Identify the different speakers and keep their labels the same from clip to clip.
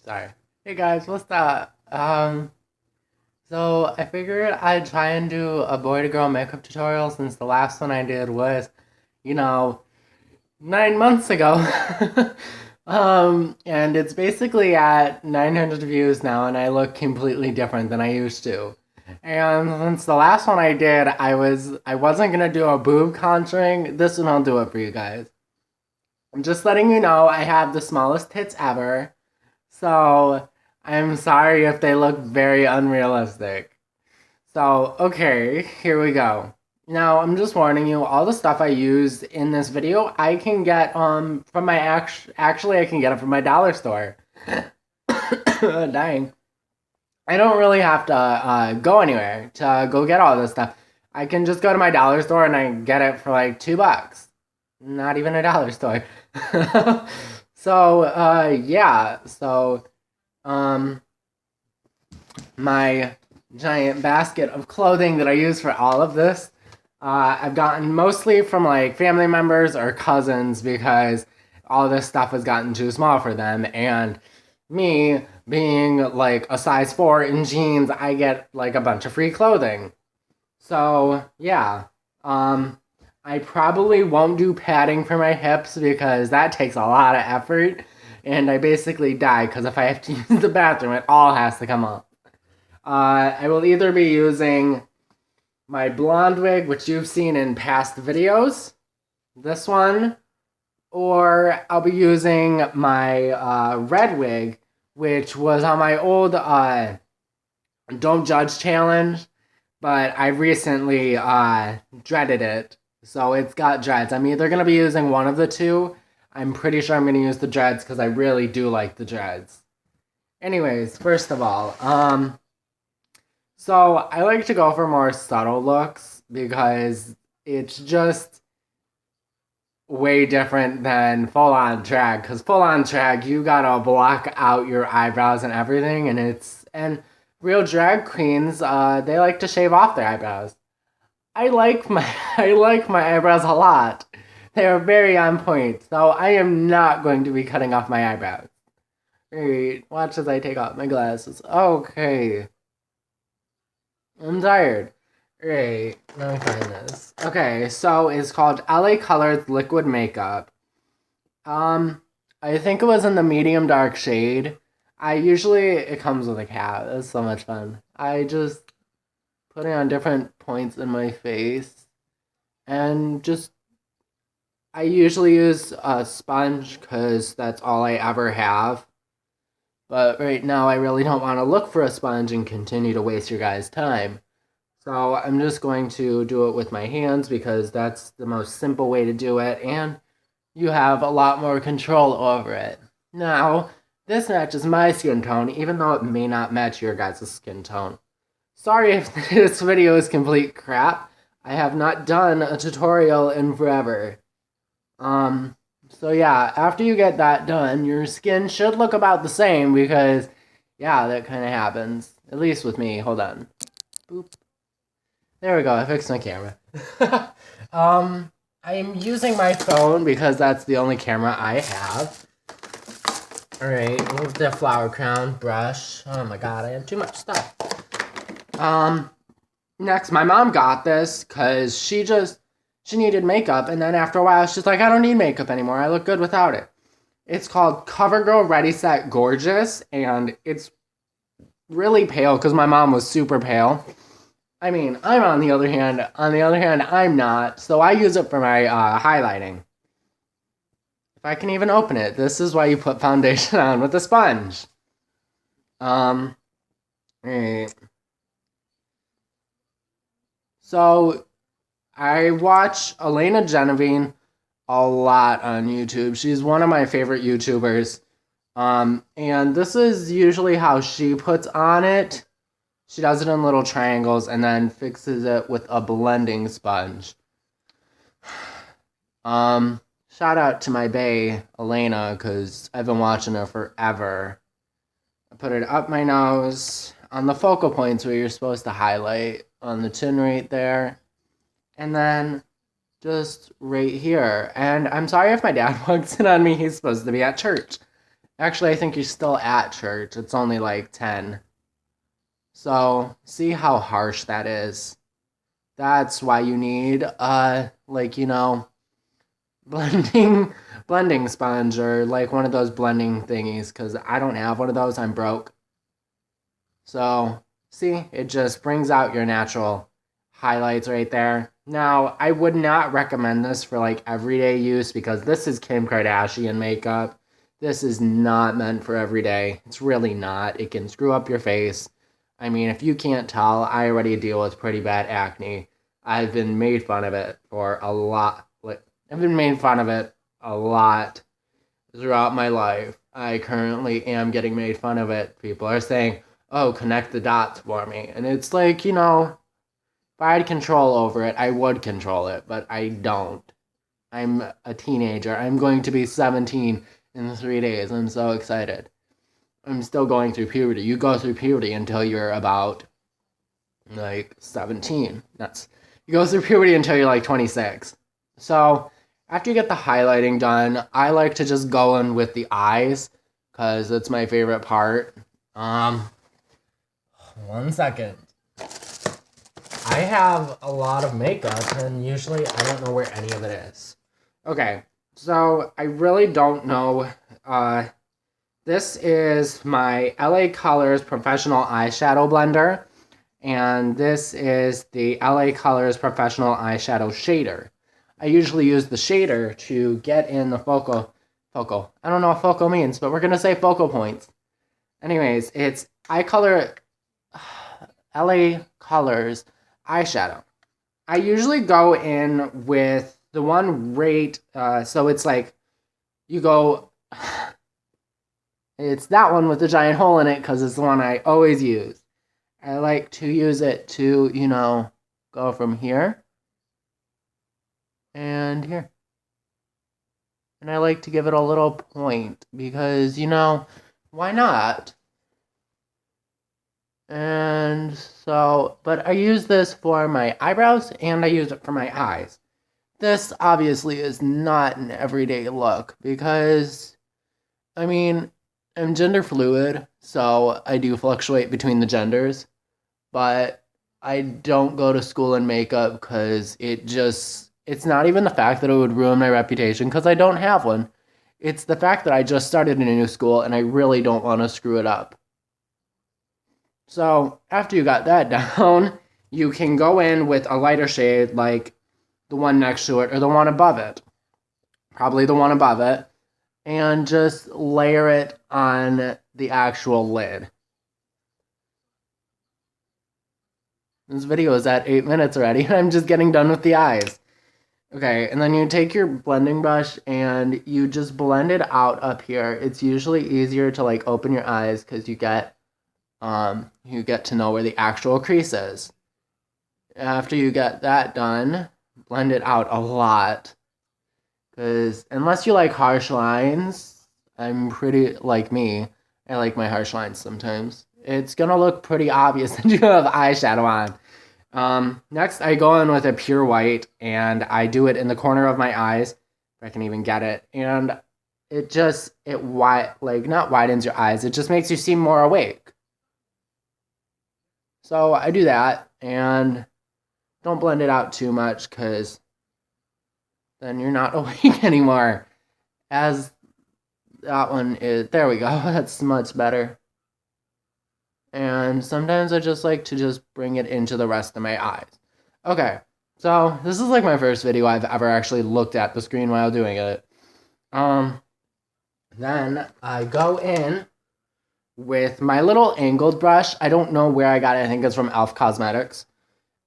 Speaker 1: Sorry. Hey guys, what's up? So I figured I'd try and do a boy to girl makeup tutorial since the last one I did was, you know, 9 months ago. And it's basically at 900 views now, and I look completely different than I used to. And since the last one I did, I wasn't gonna do a boob contouring. This one I'll do it for you guys. I'm just letting you know I have the smallest tits ever. So I'm sorry if they look very unrealistic. So, okay, here we go. Now, I'm just warning you, all the stuff I used in this video, I can get from my actually I can get it from my dollar store. Dying. I don't really have to go anywhere to go get all this stuff. I can just go to my dollar store and I get it for like $2. Not even a dollar store. So, yeah. So, um, my giant basket of clothing that I use for all of this, I've gotten mostly from like family members or cousins because all this stuff has gotten too small for them. And me being like a size 4 in jeans, I get like a bunch of free clothing. So, yeah. I probably won't do padding for my hips because that takes a lot of effort. And I basically die because if I have to use the bathroom, it all has to come up. I will either be using my blonde wig, which you've seen in past videos, this one, or I'll be using my red wig, which was on my old Don't Judge challenge, but I recently dreaded it. So it's got dreads. I'm either going to be using one of the two. I'm pretty sure I'm going to use the dreads because I really do like the dreads. Anyways, first of all, so I like to go for more subtle looks because it's just way different than full on drag. Because full on drag, you gotta block out your eyebrows and everything, and real drag queens, they like to shave off their eyebrows. I like my I like my eyebrows a lot. They are very on point, so I am not going to be cutting off my eyebrows. Wait, watch as I take off my glasses. Okay. I'm tired. Right, let me find this. Okay, so it's called LA Colors Liquid Makeup. Um, I think it was in the medium dark shade. It comes with a cap. It's so much fun. I just put it on different points in my face, and just I usually use a sponge because that's all I ever have. But right now, I really don't want to look for a sponge and continue to waste your guys' time. So I'm just going to do it with my hands because that's the most simple way to do it, and you have a lot more control over it. Now, this matches my skin tone, even though it may not match your guys' skin tone. Sorry if this video is complete crap. I have not done a tutorial in forever. So yeah, after you get that done, your skin should look about the same because, yeah, that kind of happens. At least with me. Hold on. Boop. There we go, I fixed my camera. I'm using my phone because that's the only camera I have. Alright, move the flower crown, brush. Oh my god, I have too much stuff. Next, my mom got this because she needed makeup, and then after a while, she's like, I don't need makeup anymore, I look good without it. It's called CoverGirl Ready Set Gorgeous, and it's really pale because my mom was super pale. I mean, I'm on the other hand, I'm not, so I use it for my highlighting. If I can even open it, this is why you put foundation on with a sponge. Right. So, I watch Elena Genevieve a lot on YouTube. She's one of my favorite YouTubers. And this is usually how she puts on it. She does it in little triangles and then fixes it with a blending sponge. Shout out to my bae, Elena, because I've been watching her forever. I put it up my nose, on the focal points where you're supposed to highlight, on the chin right there, and then just right here. And I'm sorry if my dad walks in on me, he's supposed to be at church. Actually, I think you're still at church. It's only like 10. So, see how harsh that is. That's why you need, blending blending sponge or like one of those blending thingies because I don't have one of those. I'm broke. So, see, it just brings out your natural highlights right there. Now, I would not recommend this for like everyday use because this is Kim Kardashian makeup. This is not meant for everyday. It's really not. It can screw up your face. I mean, if you can't tell, I already deal with pretty bad acne. I've been made fun of it for a lot. Like, I've been made fun of it a lot throughout my life. I currently am getting made fun of it. People are saying, oh, connect the dots for me. And it's like, if I had control over it, I would control it, but I don't. I'm a teenager. I'm going to be 17 in 3 days. I'm so excited. I'm still going through puberty. You go through puberty until you're about like 17. You go through puberty until you're like 26. So after you get the highlighting done, I like to just go in with the eyes because it's my favorite part. 1 second. I have a lot of makeup and usually I don't know where any of it is. Okay, so I really don't know. This is my LA Colors Professional Eyeshadow Blender. And this is the LA Colors Professional Eyeshadow Shader. I usually use the shader to get in the focal. I don't know what focal means, but we're going to say focal points. Anyways, it's LA Colors eyeshadow. I usually go in with the one rate, so it's like you go, it's that one with the giant hole in it because it's the one I always use. I like to use it to, go from here and here. And I like to give it a little point because, why not? And so, but I use this for my eyebrows and I use it for my eyes. This obviously is not an everyday look because, I'm gender fluid, so I do fluctuate between the genders, but I don't go to school in makeup because it's not even the fact that it would ruin my reputation because I don't have one. It's the fact that I just started in a new school and I really don't want to screw it up. So after you got that down, you can go in with a lighter shade like the one next to it or the one above it. Probably the one above it. And just layer it on the actual lid. This video is at 8 minutes already, and I'm just getting done with the eyes. Okay, and then you take your blending brush and you just blend it out up here. It's usually easier to like open your eyes because you get to know where the actual crease is. After you get that done, blend it out a lot. Because unless you like harsh lines, I'm pretty like me. I like my harsh lines sometimes. It's gonna look pretty obvious that you have eyeshadow on. Next, I go in with a pure white, and I do it in the corner of my eyes, if I can even get it. And not widens your eyes. It just makes you seem more awake. So I do that, and don't blend it out too much, because then you're not awake anymore. As that one is, there we go, that's much better. And sometimes I just like to just bring it into the rest of my eyes. Okay, so this is like my first video I've ever actually looked at the screen while doing it. Then I go in with my little angled brush. I don't know where I got it. I think it's from e.l.f. Cosmetics.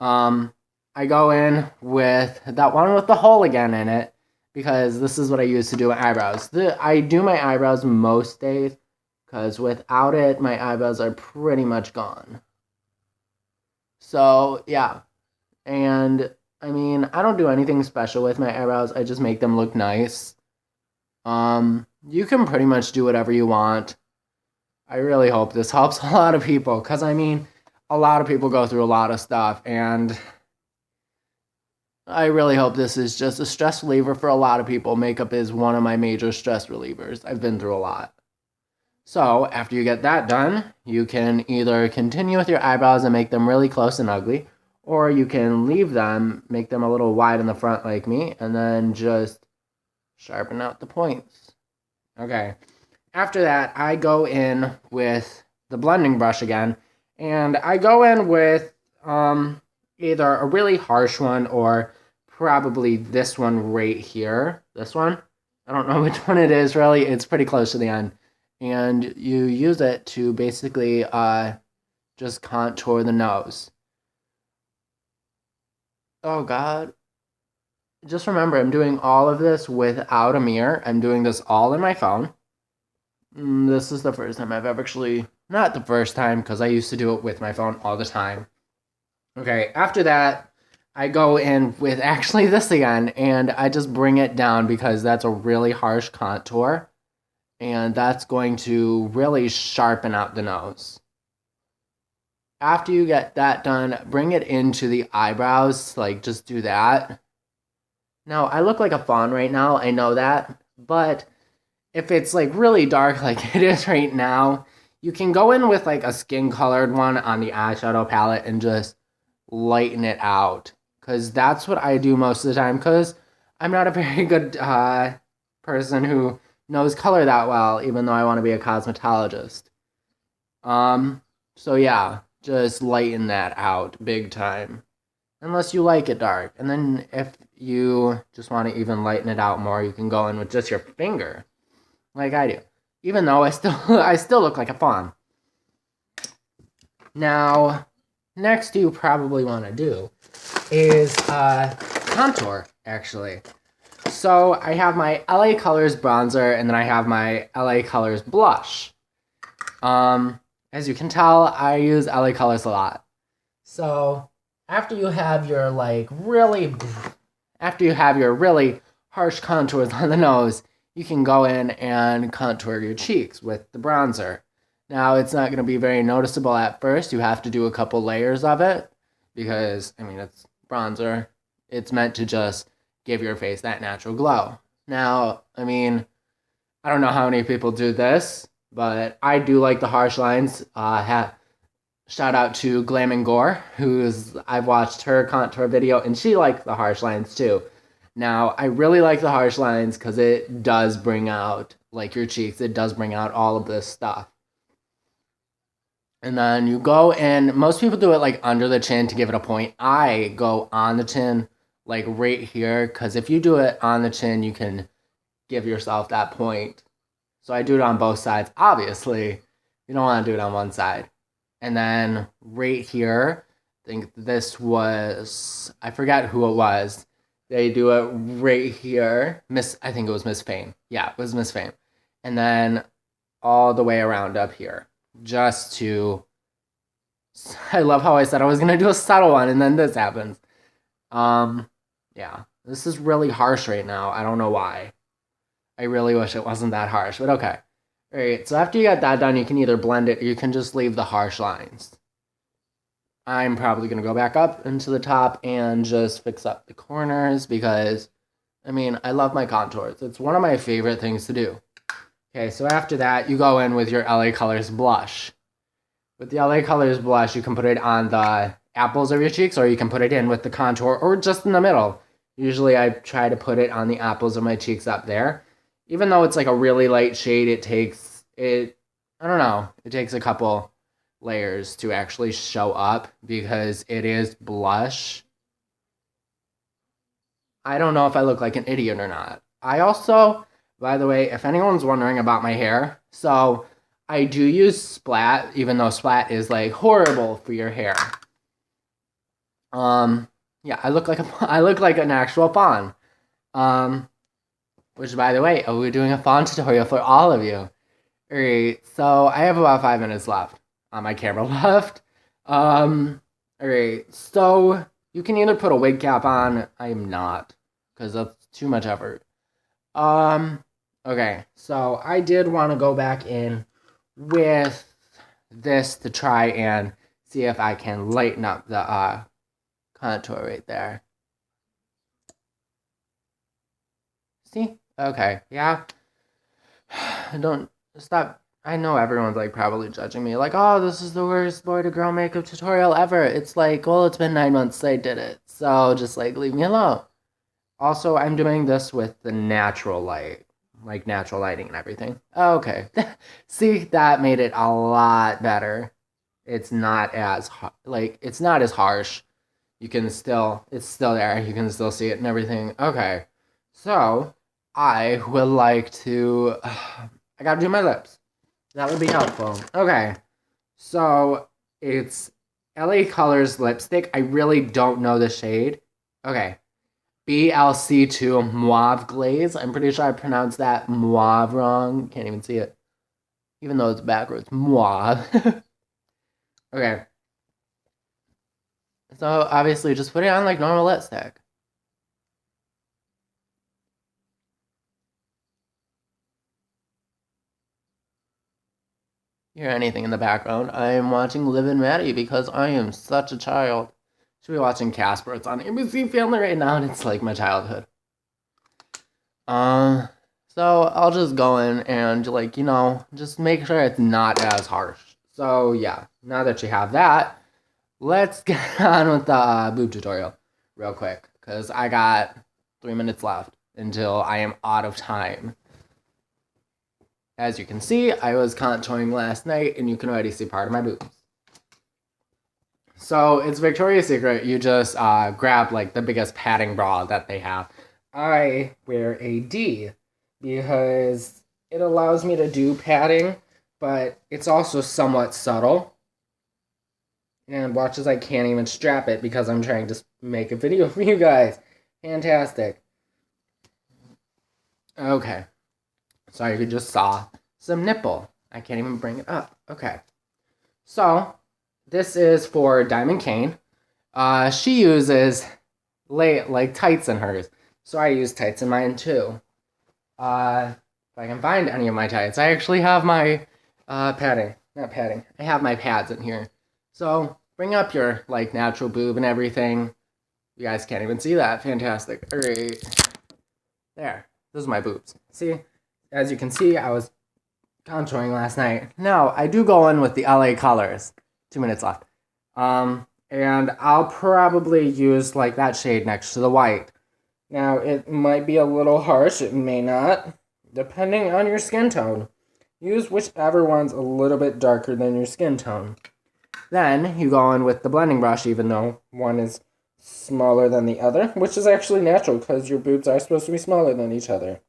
Speaker 1: I go in with that one with the hole again in it because this is what I use to do my eyebrows. I do my eyebrows most days because without it, my eyebrows are pretty much gone. So, yeah. And, I don't do anything special with my eyebrows. I just make them look nice. You can pretty much do whatever you want. I really hope this helps a lot of people because, a lot of people go through a lot of stuff, and I really hope this is just a stress reliever for a lot of people. Makeup is one of my major stress relievers. I've been through a lot. So after you get that done, you can either continue with your eyebrows and make them really close and ugly, or you can leave them, make them a little wide in the front like me, and then just sharpen out the points. Okay. After that, I go in with the blending brush again, and I go in with either a really harsh one or probably this one right here. This one. I don't know which one it is really. It's pretty close to the end. And you use it to basically just contour the nose. Oh God. Just remember, I'm doing all of this without a mirror. I'm doing this all in my phone. This is the first time I've ever actually, not the first time, because I used to do it with my phone all the time. Okay, after that, I go in with actually this again, and I just bring it down because that's a really harsh contour, and that's going to really sharpen out the nose. After you get that done, bring it into the eyebrows, like just do that. Now, I look like a fawn right now, I know that, but if it's like really dark like it is right now, you can go in with like a skin colored one on the eyeshadow palette and just lighten it out. Because that's what I do most of the time, because I'm not a very good person who knows color that well, even though I want to be a cosmetologist. So yeah, just lighten that out big time. Unless you like it dark. And then if you just want to even lighten it out more, you can go in with just your finger like I do. Even though I still look like a fawn. Now, next you probably want to do is contour, actually. So I have my LA Colors bronzer, and then I have my LA Colors blush. As you can tell, I use LA Colors a lot. So after you have your really harsh contours on the nose, you can go in and contour your cheeks with the bronzer. Now, it's not going to be very noticeable at first. You have to do a couple layers of it because, I mean, it's bronzer. It's meant to just give your face that natural glow. Now, I mean, I don't know how many people do this, but I do like the harsh lines. Shout out to Glam and Gore, I've watched her contour video, and she likes the harsh lines too. Now, I really like the harsh lines because it does bring out, like, your cheeks. It does bring out all of this stuff. And then you go in, most people do it, like, under the chin to give it a point. I go on the chin, like, right here, because if you do it on the chin, you can give yourself that point. So I do it on both sides. Obviously, you don't want to do it on one side. And then right here, I think this was, I forgot who it was. They do it right here. I think it was Miss Fame. Yeah, it was Miss Fame. And then all the way around up here. Just to, I love how I said I was going to do a subtle one, and then this happens. Yeah, this is really harsh right now. I don't know why. I really wish it wasn't that harsh, but okay. All right, so after you got that done, you can either blend it or you can just leave the harsh lines. I'm probably going to go back up into the top and just fix up the corners because, I mean, I love my contours. It's one of my favorite things to do. Okay, so after that, you go in with your LA Colors blush. With the LA Colors blush, you can put it on the apples of your cheeks, or you can put it in with the contour, or just in the middle. Usually I try to put it on the apples of my cheeks up there. Even though it's like a really light shade, it takes a couple layers to actually show up because it is blush. I don't know if I look like an idiot or not. I also, by the way, if anyone's wondering about my hair, so I do use Splat, even though Splat is like horrible for your hair. Yeah, I look like an actual fawn. Which, by the way, we're doing a fawn tutorial for all of you. Alright, so I have about 5 minutes left on my camera left. Alright, so you can either put a wig cap on. I am not, because that's too much effort. Okay, so I did want to go back in with this to try and see if I can lighten up the contour right there. See? Okay, yeah. Don't stop. I know everyone's like probably judging me, like, oh, this is the worst boy to girl makeup tutorial ever. It's like, well, it's been 9 months since I did it, so just like leave me alone. Also, I'm doing this with the natural light, like natural lighting and everything. Okay, see, that made it a lot better. It's not as like it's not as harsh. You can still, it's still there. You can still see it and everything. Okay, so I would like to. I gotta do my lips. That would be helpful. Okay, so it's LA Colors lipstick. I really don't know the shade. Okay, BLC2 Mauve Glaze. I'm pretty sure I pronounced that Mauve wrong. Can't even see it. Even though it's backwards. Mauve. Okay. So obviously just put it on like normal lipstick. Hear anything in the background? I am watching Liv and Maddie because I am such a child. Should be watching Casper. It's on ABC Family right now, and it's like my childhood. So I'll just go in and like, just make sure it's not as harsh. So yeah, now that you have that, let's get on with the boob tutorial real quick, because I got 3 minutes left until I am out of time. As you can see, I was contouring last night, and you can already see part of my boobs. So it's Victoria's Secret. You just grab like the biggest padding bra that they have. I wear a D because it allows me to do padding, but it's also somewhat subtle. And watch as I can't even strap it because I'm trying to make a video for you guys. Fantastic. Okay. So you just saw some nipple. I can't even bring it up. Okay. So this is for Diamond Kane. She uses like tights in hers. So I use tights in mine too. If I can find any of my tights. I actually have my padding. Not padding. I have my pads in here. So bring up your like natural boob and everything. You guys can't even see that. Fantastic. All right. There. Those are my boobs. See? As you can see, I was contouring last night. Now, I do go in with the LA Colors. 2 minutes left. And I'll probably use like that shade next to the white. Now, it might be a little harsh. It may not. Depending on your skin tone. Use whichever one's a little bit darker than your skin tone. Then, you go in with the blending brush, even though one is smaller than the other, which is actually natural because your boobs are supposed to be smaller than each other.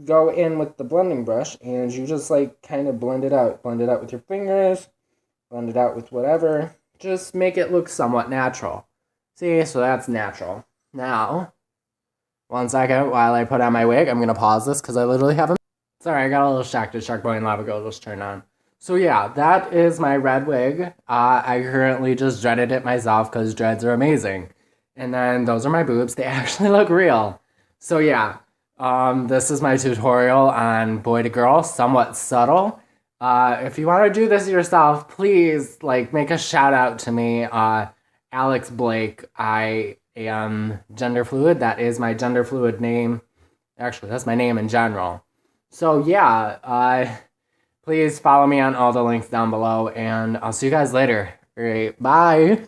Speaker 1: Go in with the blending brush and you just like kind of blend it out. Blend it out with your fingers, blend it out with whatever. Just make it look somewhat natural. See, so that's natural. Now, 1 second while I put on my wig, I'm going to pause this because I literally haven't. Sorry, I got a little shocked at Shark Boy and Lava Girl just turned on. So yeah, that is my red wig. I currently just dreaded it myself because dreads are amazing. And then those are my boobs. They actually look real. So yeah, this is my tutorial on boy to girl, somewhat subtle. If you want to do this yourself, please like make a shout out to me. Alex Blake. I am gender fluid. That is my gender fluid name. Actually, that's my name in general. So yeah, please follow me on all the links down below, and I'll see you guys later. All right, bye.